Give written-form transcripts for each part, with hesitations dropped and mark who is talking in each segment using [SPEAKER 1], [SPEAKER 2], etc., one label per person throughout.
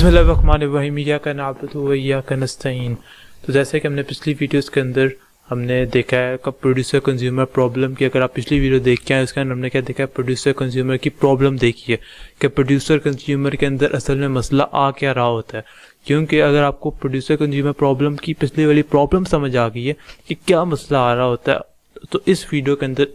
[SPEAKER 1] बिस्मिल्लाहिर्रहमानिर्रहीम इय्याका नअबुदु व इय्याका नस्तईन। तो जैसे कि हमने पिछली वीडियोस के अंदर हमने देखा है कब प्रोड्यूसर कंज्यूमर प्रॉब्लम की, अगर आप पिछली वीडियो देख के आए उसके अंदर हमने क्या देखा है, प्रोड्यूसर कंज्यूमर की प्रॉब्लम देखी है कि प्रोड्यूसर कंज्यूमर के अंदर असल में मसला आ क्या रहा होता है। क्योंकि अगर आपको प्रोड्यूसर कंज्यूमर प्रॉब्लम की पिछली वाली प्रॉब्लम समझ आ गई है कि क्या मसला आ रहा होता है, तो इस वीडियो के अंदर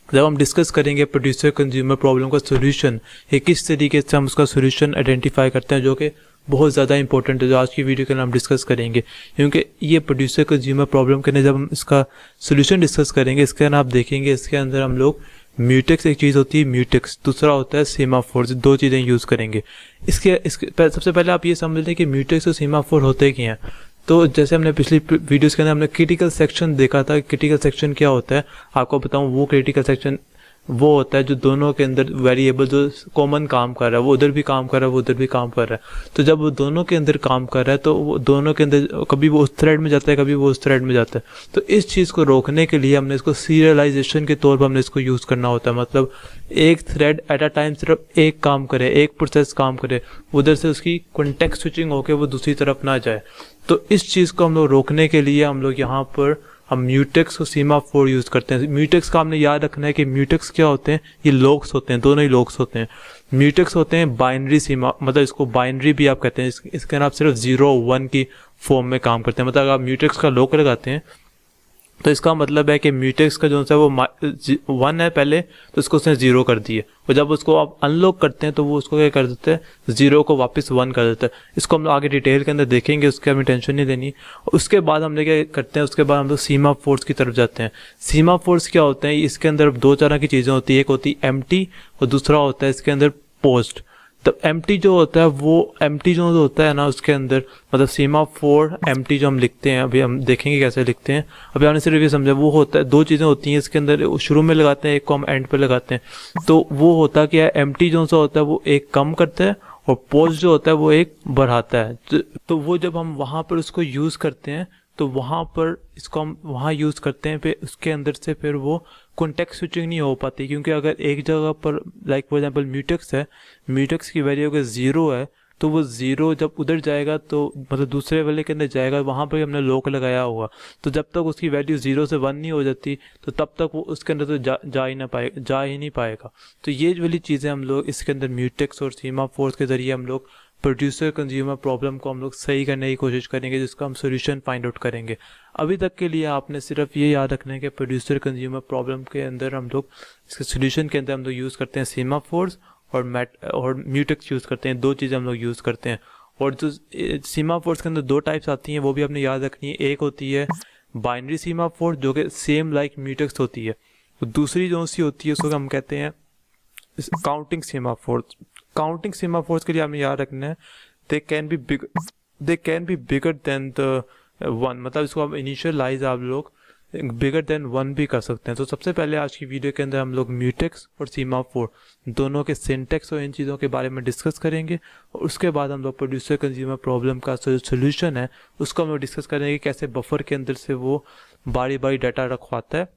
[SPEAKER 1] जब हम डिस्कस करेंगे प्रोड्यूसर कंज्यूमर प्रॉब्लम का सोल्यूशन, ये किस तरीके से हम उसका सोल्यूशन आइडेंटिफाई करते हैं, जो कि बहुत ज़्यादा इंपॉर्टेंट है, जो आज की वीडियो के अंदर हम डिस्कस करेंगे। क्योंकि ये प्रोड्यूसर कंज्यूमर प्रॉब्लम के अंदर जब हम इसका सोल्यूशन डिस्कस करेंगे, इसके अंदर आप देखेंगे इसके अंदर हम लोग म्यूटेक्स, एक चीज़ होती है म्यूटेक्स, दूसरा होता है सीमाफोर, दो चीज़ें यूज़ करेंगे। इसके सबसे पहले आप ये समझ लें कि म्यूटेक्स और सीमाफोर होते क्या हैं। तो जैसे हमने पिछली वीडियोस के अंदर हमने क्रिटिकल सेक्शन देखा था। क्रिटिकल सेक्शन क्या होता है आपको बताऊं, वो क्रिटिकल सेक्शन वो होता है जो दोनों के अंदर वेरिएबल जो कॉमन काम कर रहा है, वो उधर भी काम कर रहा है, वो उधर भी काम कर रहा है। तो जब वो दोनों के अंदर काम कर रहा है तो वो दोनों के अंदर कभी वो उस थ्रेड में जाता है, कभी वो उस थ्रेड में जाता है। तो इस चीज़ को रोकने के लिए हमने इसको सीरियलाइजेशन के तौर पर हमने इसको यूज़ करना होता है। मतलब एक थ्रेड एट अ टाइम सिर्फ एक काम करे, एक प्रोसेस काम करे, उधर से उसकी कॉन्टेक्स्ट स्विचिंग होकर वो दूसरी तरफ ना जाए। तो इस चीज़ को हम लोग रोकने के लिए हम लोग यहाँ पर हम म्यूटेक्स और सीमाफोर यूज़ करते हैं। म्यूटेक्स का हमने याद रखना है कि म्यूटेक्स क्या होते हैं, ये लॉग्स होते हैं, दोनों ही लॉग्स होते हैं। म्यूटेक्स होते हैं बाइनरी सीमा, मतलब इसको बाइनरी भी आप कहते हैं। इसके अंदर आप सिर्फ 0-1 की फॉर्म में काम करते हैं। मतलब अगर आप म्यूटेक्स का लॉग लगाते हैं तो इसका मतलब है कि म्यूटेक्स का जो सा वो 1 है पहले, तो उसको उसने 0 कर दिए, और जब उसको आप अनलॉक करते हैं तो वो उसको क्या कर देते हैं, 0 को वापस 1 कर देता है। इसको हम लोग आगे डिटेल के अंदर देखेंगे, उसके हमें टेंशन नहीं देनी। उसके बाद हमने क्या करते हैं, उसके बाद हम लोग सीमा फोर्स की तरफ जाते हैं। सीमा फोर्स क्या होते हैं, इसके अंदर दो तरह की चीज़ें होती है, एक होती है एम्प्टी और दूसरा होता है इसके अंदर पोस्ट। तो एम्प्टी जो होता है वो एम्प्टी जो होता है ना, उसके अंदर मतलब सीमाफोर एम्प्टी जो हम लिखते हैं, अभी हम देखेंगे कैसे लिखते हैं। अभी हमने सिर्फ ये समझा, वो होता है दो चीज़ें होती हैं इसके अंदर, शुरू में लगाते हैं, एक को हम एंड पे लगाते हैं। तो वो होता क्या है, एम्प्टी जो सा होता है वो एक कम करता है और पोस्ट जो होता है वो एक बढ़ाता है। तो वो जब हम वहाँ पर उसको यूज़ करते हैं तो वहाँ पर इसको हम वहाँ यूज़ करते हैं, फिर उसके अंदर से फिर वो कॉन्टेक्स्ट स्विचिंग नहीं हो पाती। क्योंकि अगर एक जगह पर लाइक फॉर एग्जांपल म्यूटेक्स है, म्यूटेक्स की वैल्यू अगर 0 है तो वो 0 जब उधर जाएगा तो मतलब दूसरे वाले के अंदर जाएगा, वहाँ पर हमने लॉक लगाया होगा, तो जब तक उसकी वैल्यू 0 से 1 नहीं हो जाती तो तब तक वो उसके अंदर तो जा ही नहीं पाएगा। तो ये वाली चीज़ें हम लोग इसके अंदर म्यूटेक्स और सीमाफोर्स के ज़रिए हम लोग प्रोड्यूसर कंज्यूमर प्रॉब्लम को हम लोग सही करने की कोशिश करेंगे, जिसका हम सोल्यूशन फाइंड आउट करेंगे। अभी तक के लिए आपने सिर्फ ये याद रखना है कि प्रोड्यूसर कंज्यूमर प्रॉब्लम के अंदर हम लोग इसके सोल्यूशन के अंदर हम लोग यूज़ करते हैं सीमाफोर्स और म्यूटेक्स यूज़ करते हैं, दो चीज़ें हम लोग यूज़ करते हैं। और जो सीमाफोर्स के अंदर दो टाइप्स आती हैं वो भी आपने याद रखनी है। एक होती है बाइनरी सीमाफोर जो कि सेम लाइक म्यूटेक्स होती है, दूसरी जो सी होती है उसको हम कहते हैं काउंटिंग सीमाफोर्स। काउंटिंग सीमाफोर्स के लिए हमें याद रखना है they can be bigger than the 1, मतलब इसको आप इनिशियलाइज आप लोग बिगर देन 1 भी कर सकते हैं। तो सबसे पहले आज की वीडियो के अंदर हम लोग म्यूटेक्स और सीमाफोर दोनों के सिंटेक्स और इन चीज़ों के बारे में डिस्कस करेंगे, और उसके बाद हम लोग प्रोड्यूसर कंज्यूमर प्रॉब्लम का सोल्यूशन है उसको हम लोग डिस्कस करेंगे, कैसे बफर के अंदर से वो बारी बारी डाटा रखवाता है,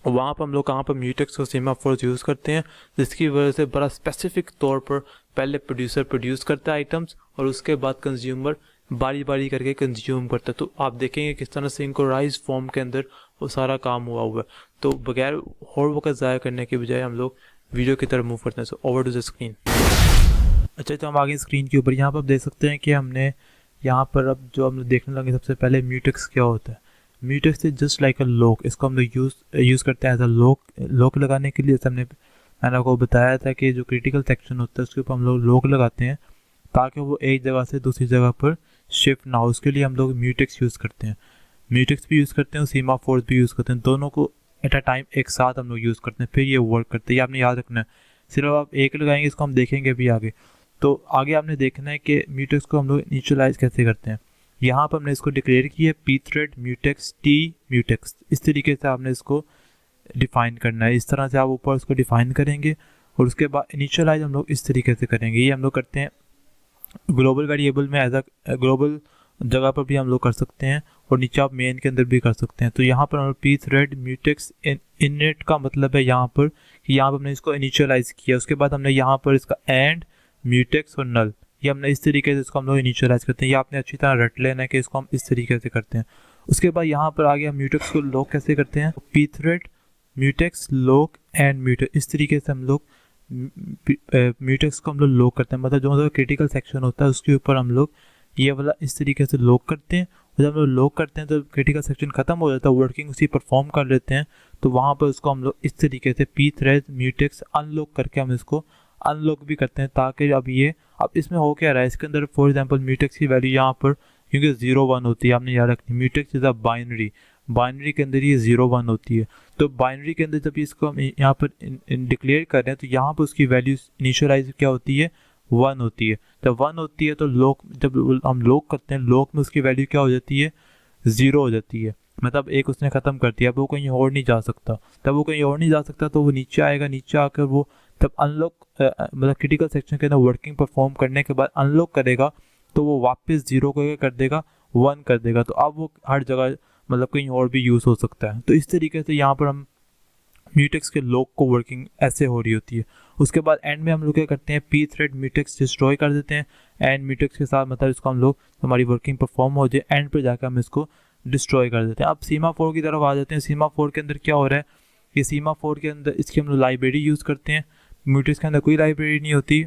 [SPEAKER 1] वहाँ पर हम लोग कहाँ पर म्यूटेक्स और सीमाफोर्स यूज़ करते हैं, जिसकी वजह से बड़ा स्पेसिफिक तौर पर पहले प्रोड्यूसर प्रोड्यूस करता है आइटम्स और उसके बाद कंज्यूमर बारी बारी करके कंज्यूम करता है। तो आप देखेंगे किस तरह से सिंक्रोनाइज फॉर्म के अंदर वो सारा काम हुआ है। तो बगैर और वक्त ज़ाया करने के बजाय हम लोग वीडियो की तरफ मूव करते हैं। So over to the screen. अच्छा, तो हम आगे स्क्रीन के ऊपर यहाँ पर आप देख सकते हैं कि हमने यहाँ पर अब जो हम देखने लगे सबसे पहले म्यूटेक्स क्या होता है। Mutex is just like a lock, इसको हम लोग यूज़ करते हैं एज अ लॉक लगाने के लिए। मैंने आपको बताया था कि जो क्रिटिकल सेक्शन होता है उसके ऊपर हम लोग लॉक लगाते हैं ताकि वो एक जगह से दूसरी जगह पर शिफ्ट ना हो। उसके लिए हम लोग म्यूटेक्स यूज़ करते हैं, म्यूटेक्स भी यूज़ करते हैं और सीमाफोर्स भी यूज़ करते हैं, दोनों को एट अ टाइम एक साथ हम लोग यूज़ करते हैं, फिर ये वर्क करते हैं। ये आपने याद रखना है, सिर्फ आप एक लगाएंगे, इसको हम देखेंगे अभी आगे। तो आगे आपने देखना है कि म्यूटेक्स को हम लोग इनिशियलाइज कैसे करते हैं। यहाँ पर हमने इसको डिक्लेयर किया है P thread mutex T mutex, इस तरीके से आपने इसको डिफाइन करना है। इस तरह से आप ऊपर उसको डिफाइन करेंगे और उसके बाद इनिशियलाइज हम लोग इस तरीके से करेंगे। ये हम लोग करते हैं ग्लोबल वेरिएबल में, एज अ ग्लोबल जगह पर भी हम लोग कर सकते हैं और नीचे आप मेन के अंदर भी कर सकते हैं। तो यहाँ पर हम पी थ्रेड म्यूटेक्स इनिट का मतलब है यहाँ पर कि यहाँ पर हमने इसको इनिशियलाइज किया, उसके बाद हमने यहाँ पर इसका एंड म्यूटेक्स और नल ये हमने इस तरीके से इसको हम लोग इनिशियलाइज करते हैं। ये आपने अच्छी तरह रट लेना है कि इसको हम इस तरीके से करते हैं। उसके बाद यहाँ पर आगे हम म्यूटेक्स को लॉक कैसे करते हैं, pthread mutex lock and mutex, इस तरीके से हम लोग म्यूटेक्स को हम लोग लॉक करते हैं। मतलब जो क्रिटिकल सेक्शन होता है उसके ऊपर हम लोग ये वाला इस तरीके से लॉक करते हैं। जब हम लोग लॉक करते हैं तो क्रिटिकल सेक्शन खत्म हो जाता है, वर्किंग उसी परफॉर्म कर लेते हैं। तो वहाँ पर उसको हम लोग इस तरीके से pthread म्यूटेक्स अनलॉक करके हम इसको अनलॉक भी करते हैं, ताकि अब इसमें हो क्या रहा है, इसके अंदर फॉर एग्जांपल म्यूटेक्स की वैल्यू यहाँ पर क्योंकि 0-1 होती है, आपने याद रखनी, म्यूटेक्स इज अ बाइनरी के अंदर ये 0-1 होती है। तो बाइनरी के अंदर जब इसको हम यहाँ पर डिक्लेयर कर रहे हैं तो यहाँ पर उसकी वैल्यू इनिशियलाइज क्या होती है, 1 होती है। जब 1 होती है तो लॉक, जब हम लॉक करते हैं लॉक में उसकी वैल्यू क्या हो जाती है, 0 हो जाती है। मतलब एक उसने ख़त्म कर दिया, अब वो कहीं और नहीं जा सकता। तब वो कहीं और नहीं जा सकता तो वो नीचे आएगा, नीचे आकर वो तब अनलॉक मतलब क्रिटिकल सेक्शन के अंदर वर्किंग परफॉर्म करने के बाद अनलॉक करेगा तो वो वापस 0 को क्या कर देगा, 1 कर देगा। तो अब वो हर जगह मतलब कहीं और भी यूज़ हो सकता है। तो इस तरीके से यहाँ पर हम म्यूटेक्स के लॉक को वर्किंग ऐसे हो रही होती है। उसके बाद एंड में हम लोग क्या करते हैं, pthread म्यूटेक्स डिस्ट्रॉय कर देते हैं एंड म्यूटेक्स के साथ, मतलब इसको हम लोग हमारी वर्किंग परफॉर्म हो जाए, एंड पर जाकर हम इसको डिस्ट्रॉय कर देते हैं। अब सीमाफोर की तरफ आ जाते हैं। सीमाफोर के अंदर क्या हो रहा है, ये सीमाफोर के अंदर इसकी हम लोग लाइब्रेरी यूज़ करते हैं। म्यूटेक्स के अंदर कोई लाइब्रेरी नहीं होती।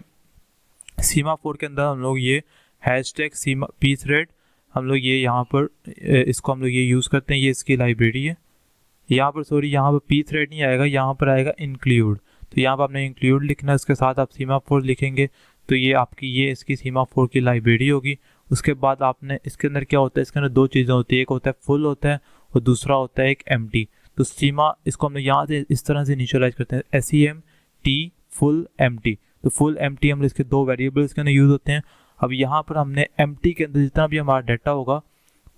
[SPEAKER 1] सीमाफोर के अंदर हम लोग ये #सीमा pthread हम लोग ये यहाँ पर इसको हम लोग ये यूज़ करते हैं, ये इसकी लाइब्रेरी है। यहाँ पर यहाँ पर pthread नहीं आएगा, यहाँ पर आएगा इंक्लूड। तो यहाँ पर आपने इंक्लूड लिखना है, उसके साथ आप सीमाफोर लिखेंगे तो ये आपकी ये इसकी सीमाफोर की लाइब्रेरी होगी। उसके बाद आपने इसके अंदर क्या होता है, इसके अंदर 2 चीज़ें होती है, एक होता है फुल होता है और दूसरा होता है एक एम्प्टी। तो सीमा इसको हम लोग यहाँ से इस तरह से इनिशियलाइज करते हैं, SEMT फुल एम्प्टी। तो फुल एम्प्टी हम इसके 2 वेरिएबल्स के अंदर यूज़ होते हैं। अब यहाँ पर हमने एम्प्टी के अंदर जितना भी हमारा डाटा होगा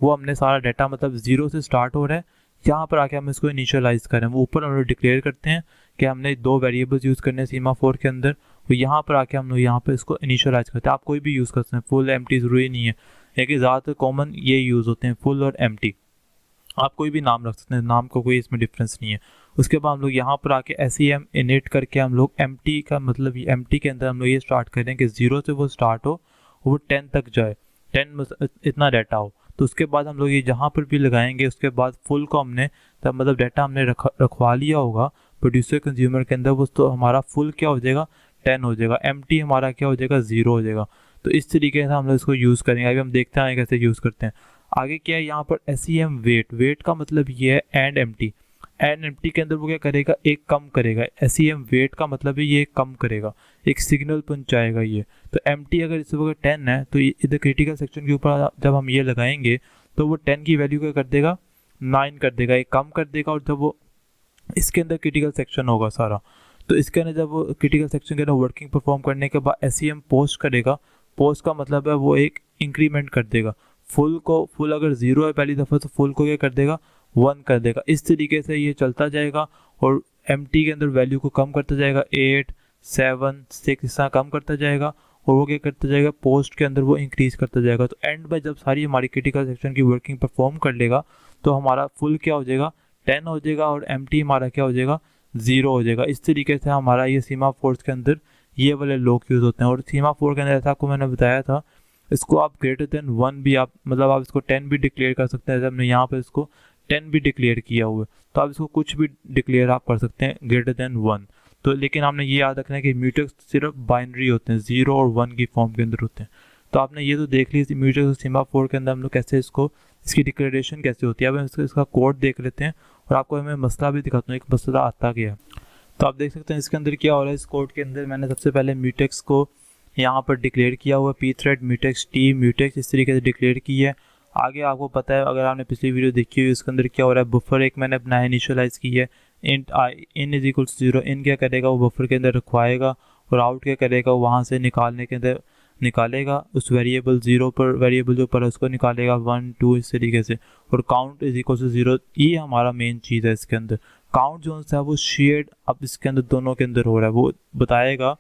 [SPEAKER 1] वो हमने सारा डाटा मतलब 0 से स्टार्ट हो रहा है, यहाँ पर आके हम इसको इनिशियलाइज करें। वो ऊपर हम लोग डिक्लेयर करते हैं कि हमने 2 वेरिएबल्स यूज़ करने हैं सीमाफोर के अंदर, तो यहाँ पर आके हम लोग यहाँ पर इसको इनिशियलाइज करते हैं। आप कोई भी यूज़ कर सकते हैं, फुल एम्प्टी ज़रूरी नहीं है, लेकिन ज़्यादातर कॉमन ये यूज़ होते हैं फुल और एम्प्टी। आप कोई भी नाम रख सकते हैं, नाम का कोई इसमें डिफरेंस नहीं है। उसके बाद हम लोग यहाँ पर आके SEM इनिट करके हम लोग एम्प्टी का मतलब ये एम्प्टी के अंदर हम लोग ये स्टार्ट करें कि 0 से वो स्टार्ट हो वो 10 तक जाए, 10 इतना डाटा हो। तो उसके बाद हम लोग ये जहाँ पर भी लगाएंगे उसके बाद फुल को हमने तब मतलब डाटा हमने रखवा लिया होगा प्रोड्यूसर कंज्यूमर के अंदर, वो तो हमारा फुल क्या हो जाएगा, 10 हो जाएगा, एम्प्टी हमारा क्या हो जाएगा, 0 हो जाएगा। तो इस तरीके से हम लोग इसको यूज़ करेंगे। अभी हम देखते हैं कैसे यूज़ करते हैं। आगे क्या है यहाँ पर SEM वेट का मतलब ये है एंड एम्प्टी के अंदर वो क्या करेगा, एक कम करेगा। SEM वेट का मतलब है ये कम करेगा, एक सिग्नल पहुंचाएगा ये। तो एम्प्टी अगर इस वक्त 10 है तो इधर क्रिटिकल सेक्शन के ऊपर जब हम ये लगाएंगे तो वो 10 की वैल्यू क्या कर देगा, 9 कर देगा, एक कम कर देगा। और जब वो इसके अंदर क्रिटिकल सेक्शन होगा सारा, तो इसके अंदर जब वो क्रिटिकल सेक्शन के अंदर वर्किंग परफॉर्म करने के बाद SEM पोस्ट करेगा। पोस्ट का मतलब है वो एक इंक्रीमेंट कर देगा। फुल अगर 0 है पहली दफ़ा तो फुल को क्या कर देगा, 1 कर देगा। इस तरीके से ये चलता जाएगा और एम्प्टी के अंदर वैल्यू को कम करता जाएगा, 8, 7, 6 इस तरह कम करता जाएगा और वो क्या करता जाएगा, पोस्ट के अंदर वो इंक्रीज करता जाएगा। तो एंड में जब सारी हमारी क्रिटिकल सेक्शन की वर्किंग परफॉर्म कर लेगा तो हमारा फुल क्या हो जाएगा, 10 हो जाएगा और एम्प्टी हमारा क्या हो जाएगा, 0 हो जाएगा। इस तरीके से हमारा ये सीमाफोर्स के अंदर ये वाले लॉक यूज़ होते हैं। और सीमाफोर के अंदर ऐसा आपको मैंने बताया था, इसको आप >1 भी आप मतलब आप इसको 10 भी डिक्लेयर कर सकते हैं। जैसे हमने यहाँ पर इसको 10 भी डिक्लेयर किया हुआ है तो आप इसको कुछ भी डिक्लेयर आप कर सकते हैं >1। तो लेकिन आपने ये याद रखना है कि म्यूटेक्स सिर्फ बाइनरी होते हैं, 0 और 1 की फॉर्म के अंदर होते हैं। तो आपने ये तो देख ली म्यूटेक्स और सीमाफोर के अंदर हम लोग कैसे इसकी डिक्लेरेशन कैसे होती है। अब हम इसका कोड देख लेते हैं और आपको मैं मसला भी दिखाता हूँ, एक मसला आता गया। तो आप देख सकते हैं इसके अंदर क्या हो रहा है। इस कोड के अंदर मैंने सबसे पहले म्यूटेक्स को यहाँ पर डिक्लेयर किया हुआ, pthread म्यूटेक्स t म्यूटेक्स इस तरीके से डिक्लेयर की है। आगे आपको पता है, अगर आपने पिछली वीडियो देखी हुई, इसके अंदर क्या हो रहा है, बफर एक मैंने अपना इनिशियलाइज की है, int in = 0। इन क्या करेगा, वो बफर के अंदर रखवाएगा और आउट क्या करेगा, वहाँ से निकालने के अंदर निकालेगा उस वेरिएबल 0 पर, वेरिएबल जो पर उसको निकालेगा 1, 2 इस तरीके से। और काउंट = 0, ये हमारा मेन चीज़ है। इसके अंदर काउंट जो है वो शेयर्ड अब इसके अंदर दोनों के अंदर हो रहा है, वो बताएगा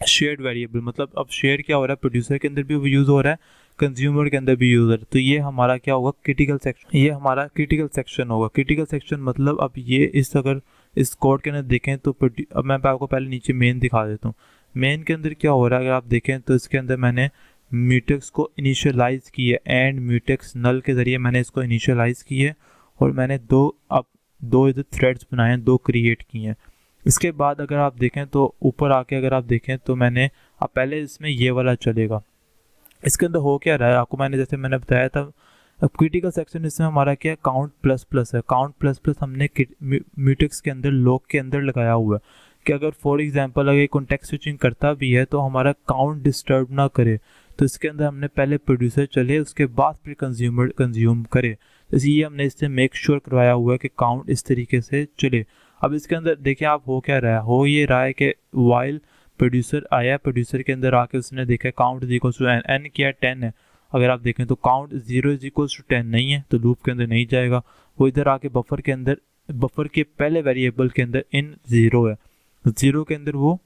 [SPEAKER 1] शेयर्ड वेरिएबल। मतलब अब शेयर क्या हो रहा है, प्रोड्यूसर के अंदर भी यूज़ हो रहा है, कंज्यूमर के अंदर भी यूज़ हो रहा है। तो ये हमारा क्या होगा, क्रिटिकल सेक्शन, ये हमारा क्रिटिकल सेक्शन होगा। क्रिटिकल सेक्शन मतलब अब ये अगर इस कोड के अंदर देखें तो अब मैं आपको पहले नीचे मेन दिखा देता हूँ। मेन के अंदर क्या हो रहा है अगर आप देखें तो इसके अंदर मैंने म्यूटेक्स को इनिशियलाइज़ की है, एंड म्यूटेक्स नल के ज़रिए मैंने इसको इनिशियलाइज़ की है, और मैंने दो इधर थ्रेड्स बनाए हैं, 2 क्रिएट किए हैं। इसके बाद अगर आप देखें तो ऊपर आके अगर आप देखें तो मैंने अब पहले इसमें ये वाला चलेगा। इसके अंदर हो क्या रहा है आपको मैंने जैसे मैंने बताया था, अब क्रिटिकल सेक्शन इसमें हमारा क्या है, काउंट प्लस प्लस है। काउंट प्लस प्लस हमने म्यूटेक्स के अंदर लॉक के अंदर लगाया हुआ है कि अगर फॉर एग्जांपल अगर कॉन्टेक्स्ट स्विचिंग करता भी है तो हमारा काउंट डिस्टर्ब ना करे। तो इसके अंदर हमने पहले प्रोड्यूसर चले, उसके बाद फिर कंज्यूमर कंज्यूम करे। इसलिए हमने इससे मेक श्योर करवाया हुआ है कि काउंट इस तरीके से चले। अब इसके अंदर देखिए आप हो क्या रहा है, हो ये रहा है कि वाइल प्रोड्यूसर आया, प्रोड्यूसर के अंदर आके उसने देखा count is equal to N किया 10 है। अगर आप देखें तो काउंट 0 इज इक्वल टू 10 नहीं है, तो लूप के अंदर नहीं जाएगा। वो इधर आके बफर के अंदर, बफर के पहले वेरिएबल के अंदर इन 0 है, 0 के अंदर वो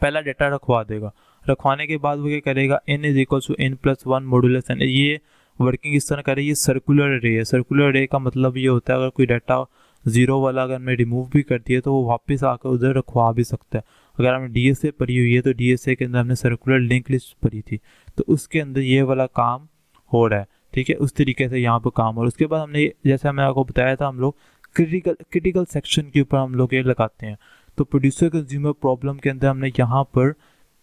[SPEAKER 1] पहला डेटा रखवा देगा। रखवाने के बाद वो क्या करेगा, n is equal to n plus 1 modulus n. ये वर्किंग इस तरह करे, ये सर्कुलर अरे है। सर्कुलर अरे का मतलब ये होता है अगर कोई डाटा 0 वाला अगर मैं रिमूव भी कर दिया तो वो वापस आकर उधर रखवा भी सकता है। अगर हमने DSA पढ़ी हुई है तो DSA के अंदर हमने सर्कुलर लिंक लिस्ट पढ़ी थी, तो उसके अंदर ये वाला काम हो रहा है। ठीक है, उस तरीके से यहाँ पर काम हो रहा है। उसके बाद हमने जैसे हमने आपको बताया था, हम लोग क्रिटिकल सेक्शन के ऊपर हम लोग ये लगाते हैं। तो प्रोड्यूसर कंज्यूमर प्रॉब्लम के अंदर हमने यहाँ पर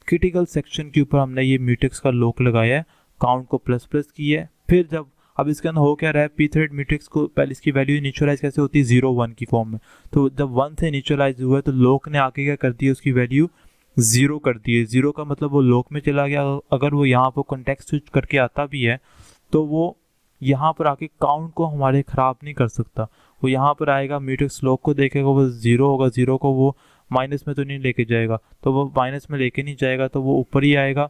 [SPEAKER 1] क्रिटिकल सेक्शन के ऊपर हमने ये म्यूटेक्स का लॉक लगाया है, काउंट को प्लस प्लस किया है। फिर जब अब इसके अंदर हो क्या रहा है, पी थ्रेड म्यूटेक्स को पहले इसकी वैल्यू इनिशियलाइज कैसे होती है, 0 1 की फॉर्म में। तो जब 1 से इनिशियलाइज हुआ है तो लॉक ने आके क्या कर दिया, उसकी वैल्यू 0 कर दी है। 0 का मतलब वो लॉक में चला गया। अगर वो यहाँ पर कॉन्टेक्स्ट स्विच करके आता भी है तो वो यहाँ पर आके काउंट को हमारे ख़राब नहीं कर सकता। वो यहाँ पर आएगा, म्यूटेक्स लॉक को देखेगा, वो 0 होगा, 0 को वो माइनस में तो नहीं लेके जाएगा, तो वो माइनस में लेके नहीं जाएगा, तो वो ऊपर ही आएगा,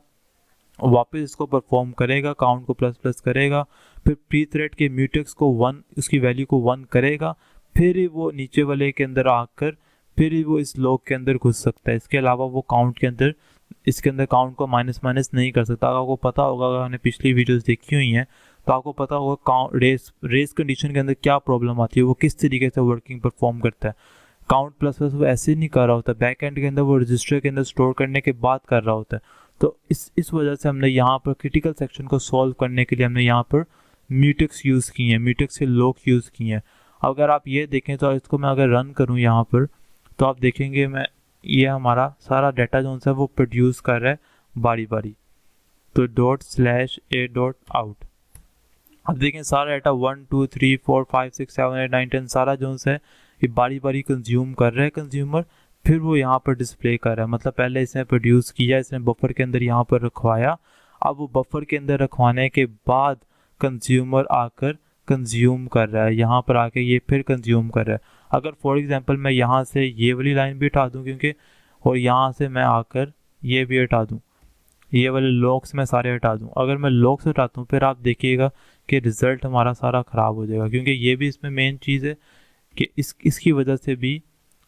[SPEAKER 1] वापस इसको परफॉर्म करेगा, काउंट को प्लस प्लस करेगा। फिर प्री थ्रेड के म्यूटेक्स को 1, उसकी वैल्यू को 1 करेगा, फिर वो नीचे वाले के अंदर आकर फिर वो इस लॉक के अंदर घुस सकता है। इसके अलावा वो काउंट के अंदर, इसके अंदर काउंट को माइनस माइनस नहीं कर सकता। आपको पता होगा, अगर आपने पिछली वीडियोस देखी हुई हैं तो आपको पता होगा काउंट रेस कंडीशन के अंदर क्या प्रॉब्लम आती है, वो किस तरीके से वर्किंग परफॉर्म करता है। काउंट प्लस प्लस वो ऐसे नहीं कर रहा होता, बैक एंड के अंदर वो रजिस्टर के अंदर स्टोर करने के बाद कर रहा होता है। तो इस वजह से हमने यहाँ पर क्रिटिकल सेक्शन को सॉल्व करने के लिए हमने यहाँ पर म्यूटेक्स यूज़ किए हैं, म्यूटेक्स के लॉक यूज़ किए हैं। अगर आप ये देखें तो इसको मैं अगर रन करूँ यहाँ पर तो आप देखेंगे मैं ये हमारा सारा डाटा जो है वो प्रोड्यूस कर रहा है बारी बारी। तो ./a.out अब देखें सारा डाटा 1 2 3 4 5 6 7 8 9 10 सारा जो है ये बारी बारी कंज्यूम कर रहा है कंज्यूमर। फिर वो यहाँ पर डिस्प्ले कर रहा है, मतलब पहले इसने प्रोड्यूस किया, इसने बफर के अंदर यहाँ पर रखवाया। अब वो बफर के अंदर रखवाने के बाद कंज्यूमर आकर कंज्यूम कर रहा है, यहाँ पर आके ये फिर कंज्यूम कर रहा है। अगर फॉर एग्जांपल मैं यहाँ से ये वाली लाइन भी हटा दूँ क्योंकि, और यहाँ से मैं आकर ये भी हटा दूँ, ये वाले लॉक्स मैं सारे हटा दूँ, अगर मैं लॉक्स हटाता हूँ फिर आप देखिएगा कि रिज़ल्ट हमारा सारा ख़राब हो जाएगा। क्योंकि ये भी इसमें मेन चीज़ है कि इसकी वजह से भी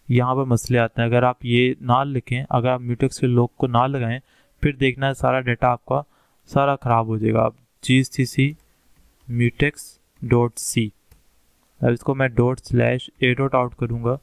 [SPEAKER 1] यहाँ पर मसले आते हैं। अगर आप ये ना लिखें, अगर आप म्यूटेक्स के लॉक को ना लगाएं, फिर देखना है सारा डाटा आपका सारा ख़राब हो जाएगा। आप gcc mutex.c, अब इसको मैं ./a.out करूँगा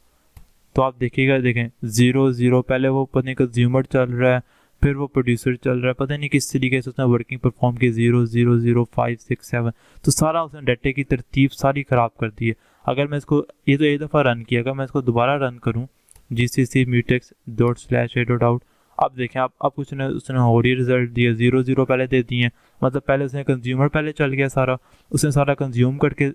[SPEAKER 1] तो आप देखिएगा, देखें 0 0 पहले वो पता नहीं कंज्यूमर चल रहा है, फिर वो प्रोड्यूसर चल रहा है, पता नहीं किस तरीके से उसने वर्किंग परफॉर्म की 0 0 0 5 6 7, तो सारा उसने डाटे की तरतीब सारी ख़राब कर दी है। अगर मैं इसको, ये तो एक दफ़ा रन किया, अगर मैं इसको दोबारा रन करूँ gcc mutex./a.out, अब देखें आप, अब कुछ उसने और ही रिजल्ट दिया, 0 0 पहले दे दिए, मतलब पहले उसने कंज्यूमर पहले चल गया सारा, उसने सारा कंज्यूम करके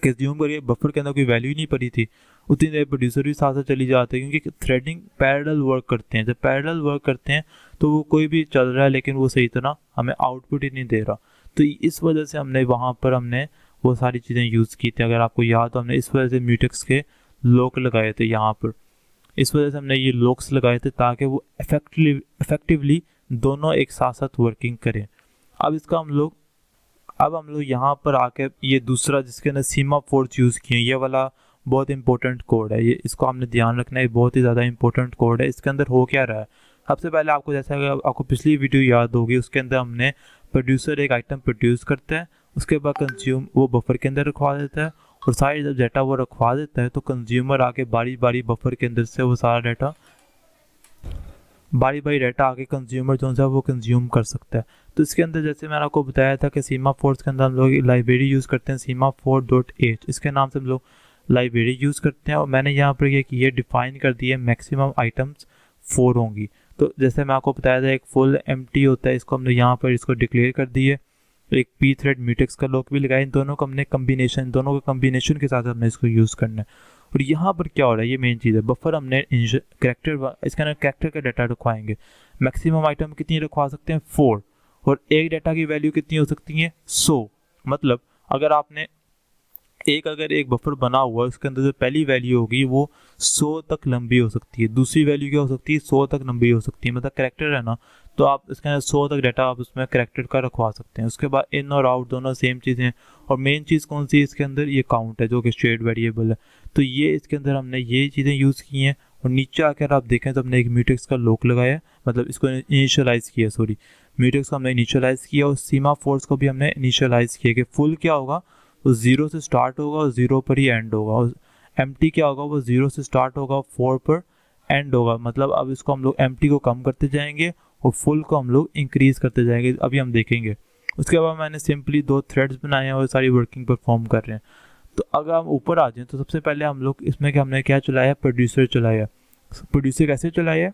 [SPEAKER 1] बफर के अंदर कोई वैल्यू ही नहीं पड़ी थी, उतनी देर प्रोड्यूसर भी साथ साथ चली जाते हैं क्योंकि थ्रेडिंग पैरेलल वर्क करते हैं। जब पैरेलल वर्क करते हैं तो वो कोई भी चल रहा है लेकिन वो सही तरह हमें आउटपुट ही नहीं दे रहा। तो इस वजह से हमने वहाँ पर हमने वो सारी चीज़ें यूज़ की थी। अगर आपको याद हो, हमने इस वजह से म्यूटेक्स के लॉक लगाए थे यहाँ पर, इस वजह से हमने ये लॉक्स लगाए थे ताकि वो इफेक्टिवली दोनों एक साथ साथ वर्किंग करें। अब इसका हम लोग यहाँ पर आके ये दूसरा जिसके अंदर सीमाफोर्स यूज़ किए, ये वाला बहुत इंपॉर्टेंट कोड है, ये इसको हमने ध्यान रखना है, बहुत ही ज़्यादा इंपॉर्टेंट कोड है। इसके अंदर हो क्या रहा है, सबसे पहले आपको, जैसा आपको पिछली वीडियो याद होगी, उसके अंदर हमने प्रोड्यूसर एक आइटम प्रोड्यूस करता है, उसके बाद कंज्यूम वो बफर के अंदर रखवा देता है, और सारी जब डाटा वो रखवा देता है तो कंज्यूमर आके बारी बारी बफर के अंदर से वो सारा डाटा बारी बारी डाटा आके कंज्यूमर जो है वो कंज्यूम कर सकता है। तो इसके अंदर जैसे मैंने आपको बताया था कि सीमाफोर्स के अंदर हम लोग लाइब्रेरी यूज़ करते हैं, semaphore.h इसके नाम से हम लोग लाइब्रेरी यूज़ करते हैं। और मैंने यहाँ पर ये डिफाइन कर दिया मैक्सिमम आइटम्स 4 होंगी। तो जैसे मैं आपको बताया था एक फुल एम्प्टी होता है, इसको हमने यहाँ पर इसको डिक्लेयर कर दिए। एक पी थ्रेड म्यूटेक्स का लॉक भी लगाया, इन दोनों को हमने कम्बिनेशन, दोनों के कम्बिनेशन के साथ हमने इसको यूज़ करना है। और यहाँ पर क्या हो रहा है, ये मेन चीज़ है, बफर हमने करैक्टर, इसके अंदर करैक्टर का डाटा रखवाएंगे। मैक्सिमम आइटम कितनी रखवा सकते हैं 4, और एक डाटा की वैल्यू कितनी हो सकती है 100। मतलब अगर आपने अगर एक बफर बना हुआ है, उसके अंदर जो पहली वैल्यू होगी वो 100 तक लंबी हो सकती है, दूसरी वैल्यू क्या हो सकती है 100 तक लंबी हो सकती है। मतलब करैक्टर है ना, तो आप इसके अंदर 100 तक डाटा आप उसमें करैक्टर का रखवा सकते हैं। उसके बाद इन और आउट दोनों सेम चीज़ें। और मेन चीज़ कौन सी है इसके अंदर, ये काउंट है जो कि स्टेट वेरिएबल है। तो ये इसके अंदर हमने ये चीज़ें यूज़ की हैं। और नीचे आकर आप देखें तो हमने एक म्यूटेक्स का लॉक लगाया, मतलब इसको इनिशियलाइज़ किया, सॉरी म्यूटेक्स को हमने इनिशियलाइज़ किया। और सीमाफोर्स को भी हमने इनिशियलाइज़ किया कि फुल क्या होगा वो 0 से स्टार्ट होगा और 0 पर ही एंड होगा। और एम्प्टी क्या होगा वो 0 से स्टार्ट होगा 4 पर एंड होगा। मतलब अब इसको हम लोग एम्प्टी को कम करते जाएंगे और फुल को हम लोग इंक्रीज करते जाएंगे, अभी हम देखेंगे। उसके बाद मैंने सिंपली 2 थ्रेड्स बनाए हैं और सारी वर्किंग परफॉर्म कर रहे हैं। तो अगर हम ऊपर आ जाएं तो सबसे पहले हम लोग इसमें हमने क्या चलाया, प्रोड्यूसर चलाया। प्रोड्यूसर कैसे चलाया,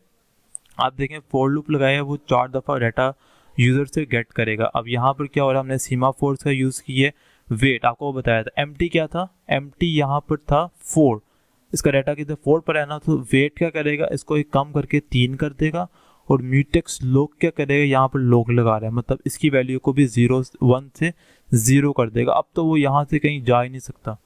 [SPEAKER 1] आप देखें फॉर लूप लगाया, वो 4 दफ़ा डाटा यूज़र से गेट करेगा। अब यहाँ पर क्या हो रहा है, हमने सीमाफोर्स का यूज़ किया। वेट आपको बताया था, एम्प्टी क्या था, एम्प्टी यहाँ पर था 4, इसका डाटा कितना 4 पर है ना। तो वेट क्या करेगा, इसको एक कम करके 3 कर देगा। और म्यूटेक्स लॉक क्या करेगा, यहाँ पर लॉक लगा रहा है, मतलब इसकी वैल्यू को भी 1 से 0 कर देगा। अब तो वो यहाँ से कहीं जा ही नहीं सकता,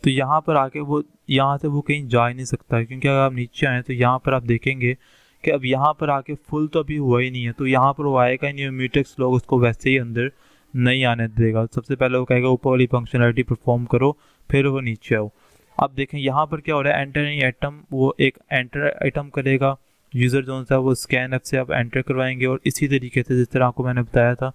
[SPEAKER 1] तो यहाँ पर आके वो यहाँ से वो कहीं जा ही नहीं सकता, क्योंकि अगर आप नीचे आए तो यहाँ पर आप देखेंगे कि अब यहाँ पर आके फुल तो अभी हुआ ही नहीं है, तो यहाँ पर वो आएगा ही नहीं। म्यूटेक्स लॉक उसको वैसे ही अंदर नहीं आने देगा। सबसे पहले वो कहेगा ऊपर वाली फंक्शनलिटी परफॉर्म करो, फिर वो नीचे आओ। अब देखें यहाँ पर क्या हो रहा है, एंटर एनी आइटम, वो एक एंटर आइटम करेगा। यूज़र जो सा वो स्कैन ऐप से आप एंटर करवाएंगे। और इसी तरीके से जिस तरह आपको मैंने बताया था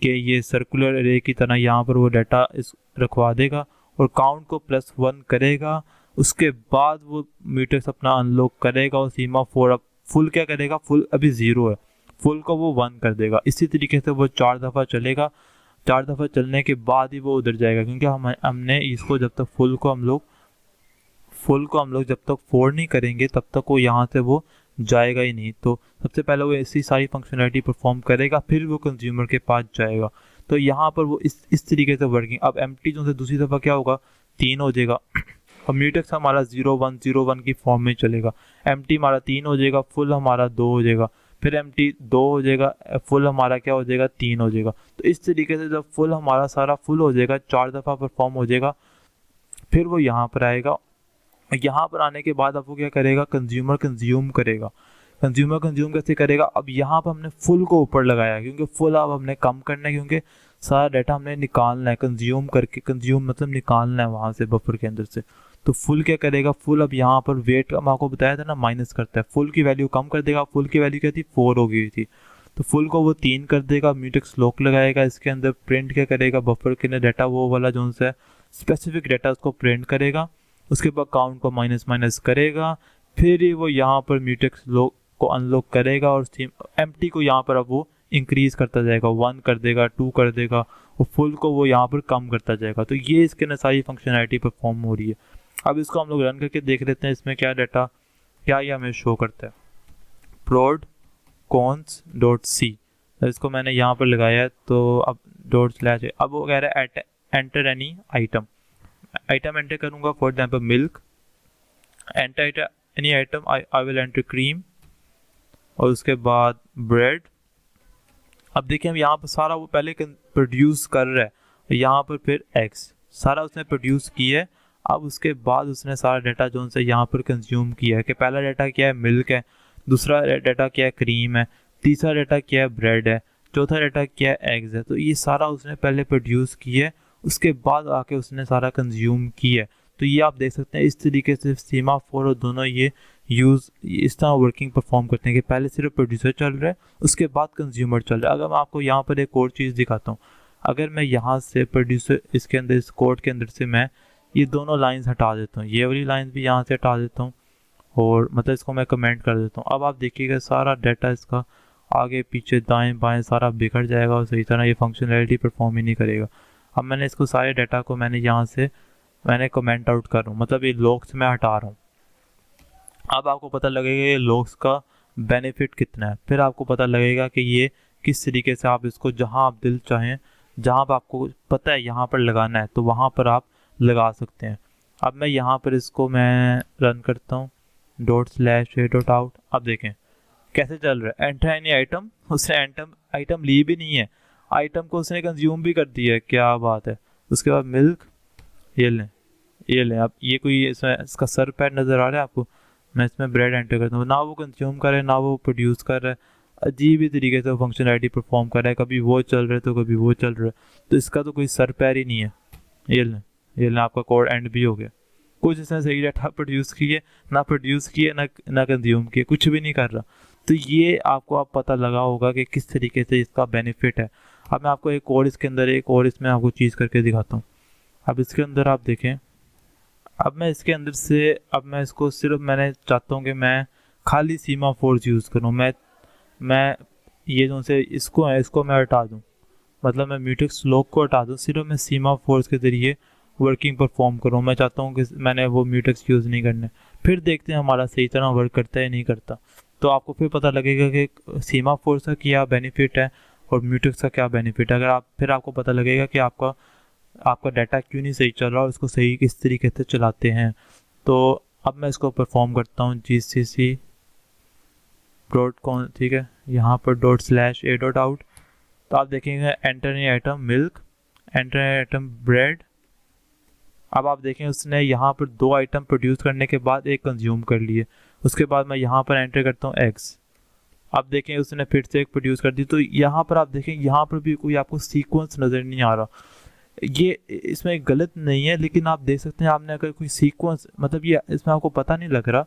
[SPEAKER 1] कि ये सर्कुलर एरे की तरह यहाँ पर वो डाटा इस रखवा देगा और काउंट को +1 करेगा। उसके बाद वो म्यूटेक्स अपना अनलॉक करेगा और सीमाफोर अब फुल क्या करेगा, फुल अभी 0 है, फुल को वो 1 कर देगा। इसी तरीके से वो 4 दफ़ा चलेगा। 4 दफ़ा चलने के बाद ही वो उधर जाएगा, क्योंकि हमने इसको जब तक फुल को हम लोग जब तक 4 नहीं करेंगे तब तक वो यहाँ से वो जाएगा ही नहीं। तो सबसे पहले वो ऐसी सारी फंक्शनलिटी परफॉर्म करेगा, फिर वो कंज्यूमर के पास जाएगा। तो यहाँ पर वो इस तरीके से वर्किंग। अब एम्प्टी जो से दूसरी दफ़ा क्या होगा, 3 हो जाएगा और म्यूटेक्स हमारा 0 1 की फॉर्म में चलेगा। एम्प्टी हमारा 3 हो जाएगा, फुल हमारा 2 हो जाएगा, फिर एम्प्टी 2 हो जाएगा, फुल हमारा क्या हो जाएगा 3 हो जाएगा। तो इस तरीके से जब फुल हमारा सारा फुल हो जाएगा, 4 दफ़ा परफॉर्म हो जाएगा, फिर वो यहाँ पर आएगा। यहाँ पर आने के बाद अब वो क्या करेगा, कंज्यूमर कंज्यूम करेगा। कंज्यूमर कंज्यूम कैसे करेगा, अब यहाँ पर हमने फुल को ऊपर लगाया, क्योंकि फुल अब हमने कम करना है, क्योंकि सारा डाटा हमने निकालना है, कंज्यूम करके, कंज्यूम मतलब निकालना है वहाँ से बफर के अंदर से। तो फुल क्या करेगा, फुल अब यहाँ पर वेट मैं आपको बताया था ना माइनस करता है, फुल की वैल्यू कम कर देगा। फुल की वैल्यू क्या थी 4 हो गई थी, तो फुल को वो 3 कर देगा। म्यूटेक्स लॉक लगाएगा, इसके अंदर प्रिंट क्या करेगा, बफर के अंदर डाटा वो वाला जो सा स्पेसिफिक डाटा उसको प्रिंट करेगा। उसके बाद काउंट को माइनस करेगा, फिर ही वो यहाँ पर म्यूटेक्स लॉक को अनलॉक करेगा और एम्प्टी को यहाँ पर अब वो इंक्रीज करता जाएगा, 1 कर देगा, 2 कर देगा और फुल को वो यहाँ पर कम करता जाएगा। तो ये इसके अंदर सारी फंक्शनैलिटी परफॉर्म हो रही है। अब इसको हम लोग रन करके देख लेते हैं इसमें क्या डाटा, क्या ये हमें शो करता है। prod cons.c, इसको मैंने यहाँ पर लगाया है, तो अब ./ अब वो कह रहा है एंटर एनी आइटम एंटर करूँगा, for example milk, enter any item, I will enter cream, और उसके बाद ब्रेड। अब देखिए हम यहाँ पर सारा वो पहले प्रोड्यूस कर रहा है, यहाँ पर फिर एक्स सारा उसने प्रोड्यूस किया है। अब उसके बाद उसने सारा डाटा जो से यहाँ पर कंज्यूम किया है कि पहला डाटा क्या है, मिल्क है, दूसरा डाटा क्या है, क्रीम है, तीसरा डाटा क्या है, ब्रेड है, चौथा डाटा क्या है, एग्स है। तो ये सारा उसने पहले प्रोड्यूस किया है, उसके बाद आके उसने सारा कंज्यूम किया है। तो ये आप देख सकते हैं इस तरीके से सीमाफोर और दोनों ये यूज़ इस तरह वर्किंग परफॉर्म करते हैं कि पहले सिर्फ प्रोड्यूसर चल रहा है, उसके बाद कंज्यूमर चल रहा है। अगर मैं आपको यहाँ पर एक और चीज़ दिखाता हूँ, अगर मैं यहाँ से प्रोड्यूसर इसके अंदर इस कोड के अंदर से मैं ये दोनों लाइंस हटा देता हूँ, ये वाली लाइन भी यहाँ से हटा देता हूँ और मतलब इसको मैं कमेंट कर देता हूँ। अब आप देखिएगा सारा डाटा इसका आगे पीछे दाएं बाएं सारा बिखर जाएगा और सही तरह ये फंक्शनैलिटी परफॉर्म ही नहीं करेगा। अब मैंने इसको सारे डाटा को मैंने यहाँ से मैंने कमेंट आउट कर रहा हूँ, मतलब ये लॉग्स मैं हटा रहा हूँ। अब आपको पता लगेगा ये लॉग्स का बेनिफिट कितना है, फिर आपको पता लगेगा कि ये किस तरीके से आप इसको जहाँ आप दिल चाहें, जहाँ पर आपको पता है यहाँ पर लगाना है तो वहाँ पर आप लगा सकते हैं। अब मैं यहाँ पर इसको मैं रन करता हूँ ./a.out। अब देखें कैसे चल रहा है। एंटर एनी आइटम, उसने आइटम ली भी नहीं है, आइटम को उसने कंज्यूम भी कर दिया है, क्या बात है। उसके बाद मिल्क, ये लें। अब ये कोई इसका सर पैड नज़र आ रहा है आपको, मैं इसमें ब्रेड एंटर करता हूँ, ना वो कंज्यूम कर रहा है ना वो प्रोड्यूस कर रहा है, अजीब ही तरीके से वो फंक्शनैलिटी परफॉर्म कर रहा है, कभी वो चल रहा है तो कभी वो चल रहा है, तो इसका तो कोई सर पैर ही नहीं है। ये लें आपका कोड एंड भी हो गया। कुछ इसने सही डाटा प्रोड्यूस किए ना ना कंज्यूम किए, कुछ भी नहीं कर रहा। तो ये आपको आप पता लगा होगा कि किस तरीके से इसका बेनिफिट है। अब मैं आपको एक और इसके अंदर एक और इसमें आपको चीज़ करके दिखाता हूँ। अब इसके अंदर आप देखें, अब मैं इसके अंदर से अब मैं इसको सिर्फ मैंने चाहता हूँ कि मैं खाली सीमा फोर्स यूज़ करूँ। मैं ये जो से इसको मैं हटा दूँ, मतलब मैं म्यूटेक्स लॉग को हटा दूँ, सिर्फ मैं सीमा फोर्स के ज़रिए वर्किंग परफॉर्म करूँ। मैं चाहता हूँ कि मैंने वो म्यूटेक्स यूज़ नहीं करने, फिर देखते हैं हमारा सही तरह वर्क करता है नहीं करता। तो आपको फिर पता लगेगा कि सीमा फोर्स का क्या बेनिफिट है और म्यूटेक्स का क्या बेनिफिट है। फिर आपको पता लगेगा कि आपका डाटा क्यों नहीं सही चल रहा और इसको सही किस तरीके से चलाते हैं। तो अब मैं इसको परफॉर्म करता हूँ gcc .com, ठीक है, यहाँ पर ./a.out। तो आप देखेंगे enter any item milk, enter any item bread. अब आप देखें उसने यहाँ पर 2 आइटम प्रोड्यूस करने के बाद एक कंज्यूम कर लिए। उसके बाद मैं यहाँ पर एंटर करता हूँ एग्स। अब देखें उसने फिर से एक प्रोड्यूस कर दी। तो यहाँ पर आप देखें यहाँ पर भी कोई आपको सीक्वेंस नज़र नहीं आ रहा। ये इसमें गलत नहीं है, लेकिन आप देख सकते हैं आपने अगर कोई सीक्वेंस, मतलब ये इसमें आपको पता नहीं लग रहा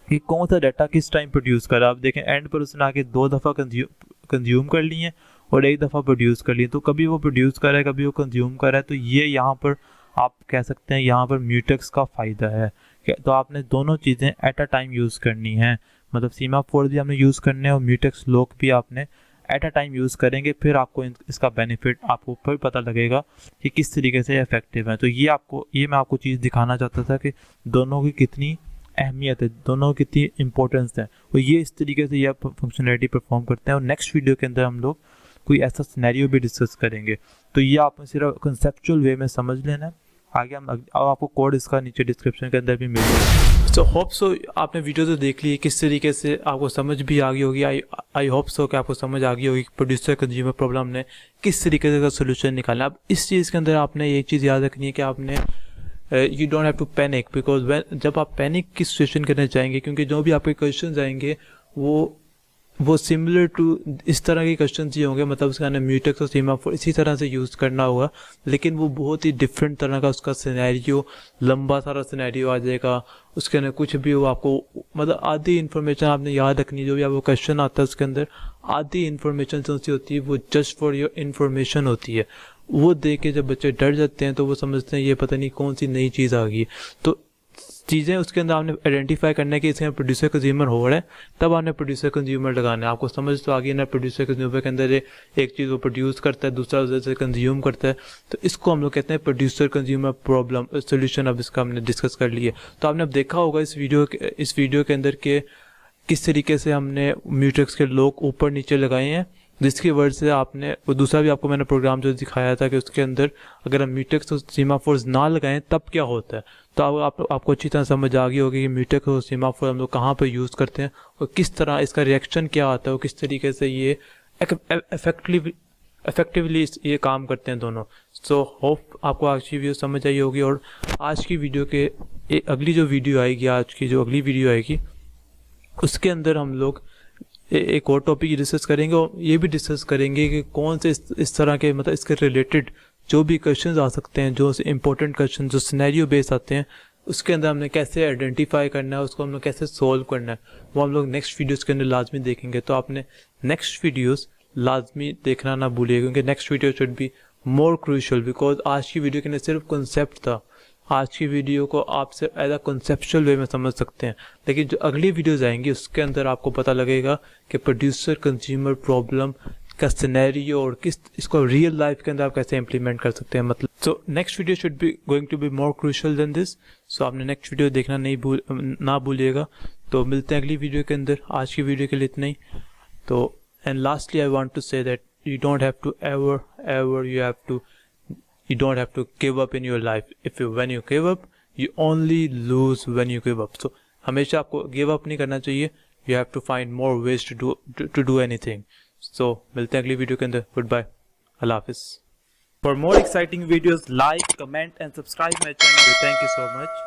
[SPEAKER 1] कि कौन सा डाटा किस टाइम प्रोड्यूस कर रहा है। आप देखें एंड पर उसने आके 2 दफ़ा कंज्यूम कर लिए और 1 दफ़ा प्रोड्यूस कर लिए। तो कभी वो प्रोड्यूस कर रहा है कभी वो कंज्यूम कर रहा है। तो ये यहाँ पर आप कह सकते हैं यहाँ पर म्यूटेक्स का फ़ायदा है। तो आपने दोनों चीज़ें एट अ टाइम यूज़ करनी है, मतलब सीमा फोर्स भी आपने यूज़ करने और म्यूटेक्स लॉग भी आपने एट अ टाइम यूज़ करेंगे। फिर आपको इसका बेनिफिट आपको फिर पता लगेगा कि किस तरीके से इफेक्टिव है। तो ये मैं आपको चीज़ दिखाना चाहता था कि दोनों की कितनी अहमियत है, दोनों की कितनी इंपॉर्टेंस है, और ये इस तरीके से ये फंक्शनैलिटी परफॉर्म करते हैं। और नेक्स्ट वीडियो के अंदर हम लोग कोई ऐसा सिनेरियो भी डिस्कस करेंगे। तो ये आपने सिर्फ कंसेप्चुअल वे में समझ लेना है। आगे हम आपको कोड इसका नीचे डिस्क्रिप्शन के अंदर भी मिल जाएगा। सो होप सो आपने वीडियो तो देख ली, किस तरीके से आपको समझ भी आ गई होगी। आई होप सो कि आपको समझ आ गई होगी प्रोड्यूसर कंज्यूमर प्रॉब्लम ने किस तरीके से सोल्यूशन निकालना। अब इस चीज़ के अंदर आपने एक चीज़ याद रखनी है कि आपने you don't have to panic, because जब आप पैनिक की सिचुएशन करने जाएंगे, क्योंकि जो भी आपके क्वेश्चन आएंगे वो सिमिलर टू इस तरह के क्वेश्चन ही होंगे, मतलब उसका म्यूटेक्स और सीमा फोर इसी तरह से यूज़ करना होगा, लेकिन वो बहुत ही डिफरेंट तरह का उसका सिनेरियो, लंबा सारा सिनेरियो आ जाएगा। उसके अंदर कुछ भी वो आपको, मतलब आधी इन्फॉर्मेशन आपने याद रखनी, जो भी आपको क्वेश्चन आता है उसके अंदर आधी इन्फॉर्मेशन जो सी होती है वो जस्ट फॉर योर इन्फॉर्मेशन होती है। वो देख के जब बच्चे डर जाते हैं तो वो समझते हैं ये पता नहीं कौन सी नई चीज़ आ गई। तो चीज़ें उसके अंदर आपने आइडेंटिफाई करना है कि इसके प्रोड्यूसर कंज्यूमर हो रहा है, तब आपने प्रोड्यूसर कंज्यूमर लगाना है। आपको समझ तो आ गई ना, प्रोड्यूसर कंज्यूमर के अंदर एक चीज़ वो प्रोड्यूस करता है, दूसरा उधर से कंज्यूम करता है। तो इसको हम लोग कहते हैं प्रोड्यूसर कंज्यूमर प्रॉब्लम सोल्यूशन। अब इसका हमने डिस्कस कर लिया। तो आपने अब देखा होगा इस वीडियो के अंदर के किस तरीके से हमने म्यूटेक्स के लोग ऊपर नीचे लगाए हैं, जिसकी वजह से आपने वो दूसरा भी आपको मैंने प्रोग्राम जो दिखाया था कि उसके अंदर अगर हम म्यूटेक्स और सीमा फोर्स ना लगाएं तब क्या होता है। तो आपको अच्छी तरह समझ आ गई होगी कि म्यूटेक्स और सीमा फोर्स हम लोग कहाँ पर यूज़ करते हैं और किस तरह इसका रिएक्शन क्या आता है और किस तरीके से ये इफेक्टिवली ये काम करते हैं दोनों। सो होप आपको आज की वीडियो समझ आई होगी। और आज की वीडियो के अगली जो वीडियो आएगी, आज की जो अगली वीडियो आएगी, उसके अंदर हम लोग एक और टॉपिक डिस्कस करेंगे और ये भी डिस्कस करेंगे कि कौन से इस तरह के, मतलब इसके रिलेटेड जो भी क्वेश्चंस आ सकते हैं, जो इंपॉर्टेंट क्वेश्चन जो सिनेरियो बेस्ड आते हैं, उसके अंदर हमने कैसे आइडेंटिफाई करना है, उसको हम लोग कैसे सोल्व करना है, वो हम लोग नेक्स्ट वीडियोस के अंदर लाजमी देखेंगे। तो आपने नेक्स्ट वीडियोस लाजमी देखना ना भूलिए, क्योंकि next video should B more crucial, because आज की वीडियो के अंदर सिर्फ कंसेप्ट था। आज की वीडियो को आप सिर्फ एज अ कॉन्सेप्चुअल वे में समझ सकते हैं, लेकिन जो अगली वीडियोज़ आएंगी उसके अंदर आपको पता लगेगा कि प्रोड्यूसर कंज्यूमर प्रॉब्लम का सिनेरियो और किस इसको रियल लाइफ के अंदर आप कैसे इम्प्लीमेंट कर सकते हैं। मतलब so next video should be going to be more crucial than this. So आपने नेक्स्ट वीडियो देखना ना भूलिएगा। तो मिलते हैं अगली वीडियो के अंदर। आज की वीडियो के लिए इतना ही। तो and lastly I want to say that you don't have to ever you don't have to give up in your life. When you give up, you only lose when you give up. So हमेशा आपको give up नहीं करना चाहिए. You have to find more ways to do anything. So मिलते हैं अगली video के अंदर. Goodbye. Allah Hafiz. For more exciting videos, like, comment and subscribe my channel. Thank you so much.